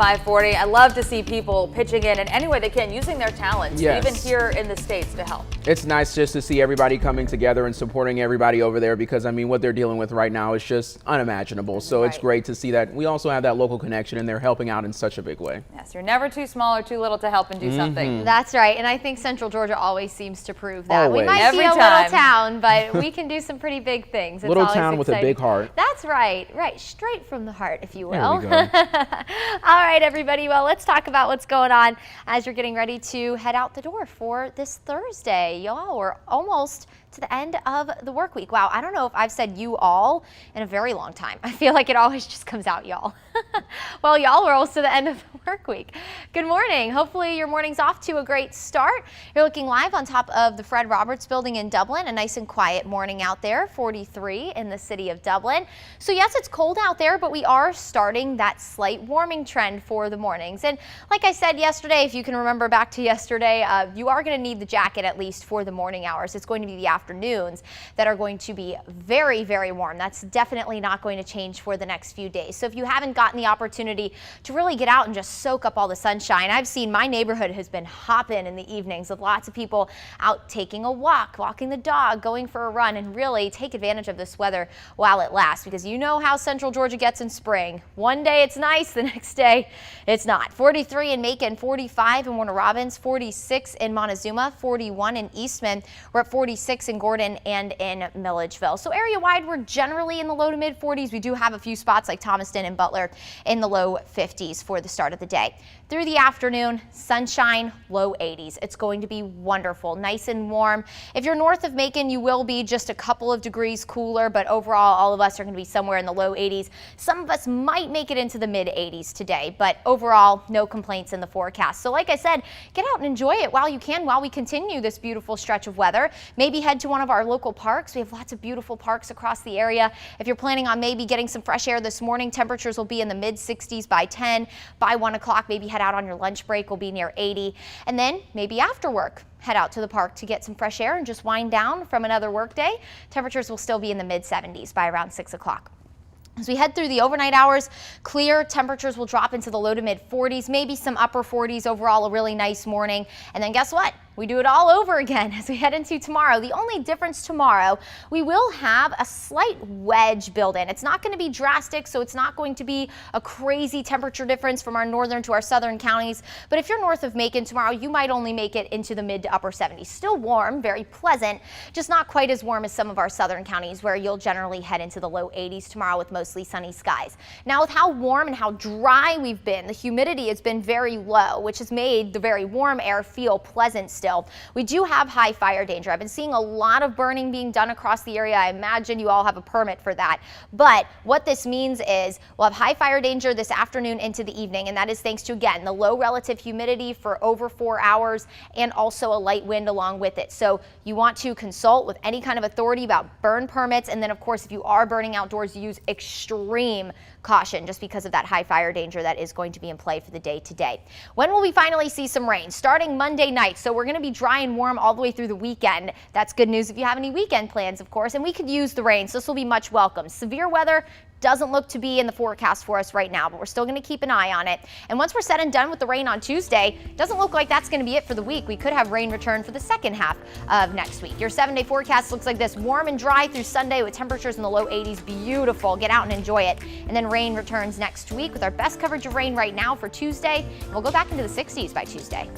540. I love to see people pitching in any way they can, using their talents, Yes. even here in the States, to help. It's nice just to see everybody coming together and supporting everybody over there, because I mean what they're dealing with right now is just unimaginable. So It's great to see that we also have that local connection and they're helping out in such a big way. Yes, you're never too small or too little to help and do something. That's right, and I think Central Georgia always seems to prove that. Always. We might Every be a time. little town, but we can do some pretty big things. It's Little always town with a exciting. big heart. That's right, straight from the heart, if you will. There we go. All right, everybody, well, let's talk about what's going on as you're getting ready to head out the door for this Thursday. Y'all, we're almost to the end of the work week. Wow, I don't know if I've said you all in a very long time. I feel like it always just comes out y'all. Well, y'all, we're almost to the end of the work week. Good morning. Hopefully your morning's off to a great start. You're looking live on top of the Fred Roberts building in Dublin. A nice and quiet morning out there, 43 in the city of Dublin. So yes, it's cold out there, but we are starting that slight warming trend for the mornings. And like I said yesterday, if you can remember back to yesterday, you are going to need the jacket at least for the morning hours. It's going to be the afternoons that are going to be very, very warm. That's definitely not going to change for the next few days. So if you haven't gotten the opportunity to really get out and just soak up all the sunshine, I've seen my neighborhood has been hopping in the evenings with lots of people out taking a walk, walking the dog, going for a run, and really take advantage of this weather while it lasts, because you know how Central Georgia gets in spring. One day it's nice, the next day it's not. 43 in Macon, 45 in Warner Robins, 46 in Montezuma, 41 in Eastman. We're at 46 in Gordon and in Milledgeville. So area-wide, we're generally in the low to mid 40s. We do have a few spots like Thomaston and Butler in the low 50s for the start of the day. Through the afternoon, sunshine, low 80s. It's going to be wonderful, nice and warm. If you're north of Macon, you will be just a couple of degrees cooler, but overall, all of us are going to be somewhere in the low 80s. Some of us might make it into the mid 80s today, but overall, no complaints in the forecast. So like I said, get out and enjoy it while you can, while we continue this beautiful stretch of weather. Maybe head to one of our local parks. We have lots of beautiful parks across the area. If you're planning on maybe getting some fresh air this morning, temperatures will be in the mid 60s by 10. By 1 o'clock, maybe head out on your lunch break, will be near 80. And then maybe after work, head out to the park to get some fresh air and just wind down from another work day. Temperatures will still be in the mid 70s by around 6 o'clock. As we head through the overnight hours, clear, temperatures will drop into the low to mid 40s, maybe some upper 40s. Overall, a really nice morning. And then guess what? We do it all over again as we head into tomorrow. The only difference tomorrow, we will have a slight wedge build in. It's not going to be drastic, so it's not going to be a crazy temperature difference from our northern to our southern counties. But if you're north of Macon tomorrow, you might only make it into the mid to upper 70s. Still warm, very pleasant, just not quite as warm as some of our southern counties, where you'll generally head into the low 80s tomorrow with mostly sunny skies. Now, with how warm and how dry we've been, the humidity has been very low, which has made the very warm air feel pleasant still. We do have high fire danger. I've been seeing a lot of burning being done across the area. I imagine you all have a permit for that. But what this means is we'll have high fire danger this afternoon into the evening, and that is thanks to, again, the low relative humidity for over 4 hours and also a light wind along with it. So you want to consult with any kind of authority about burn permits. And then, of course, if you are burning outdoors, use extreme caution just because of that high fire danger that is going to be in play for the day today. When will we finally see some rain? Starting Monday night. So we're going to be dry and warm all the way through the weekend. That's good news if you have any weekend plans, of course, and we could use the rain, so this will be much welcome. Severe weather doesn't look to be in the forecast for us right now, but we're still going to keep an eye on it. And once we're said and done with the rain on Tuesday, doesn't look like that's going to be it for the week. We could have rain return for the second half of next week. Your 7-day forecast looks like this: warm and dry through Sunday with temperatures in the low 80s. Beautiful. Get out and enjoy it. And then rain returns next week with our best coverage of rain right now for Tuesday. And we'll go back into the 60s by Tuesday.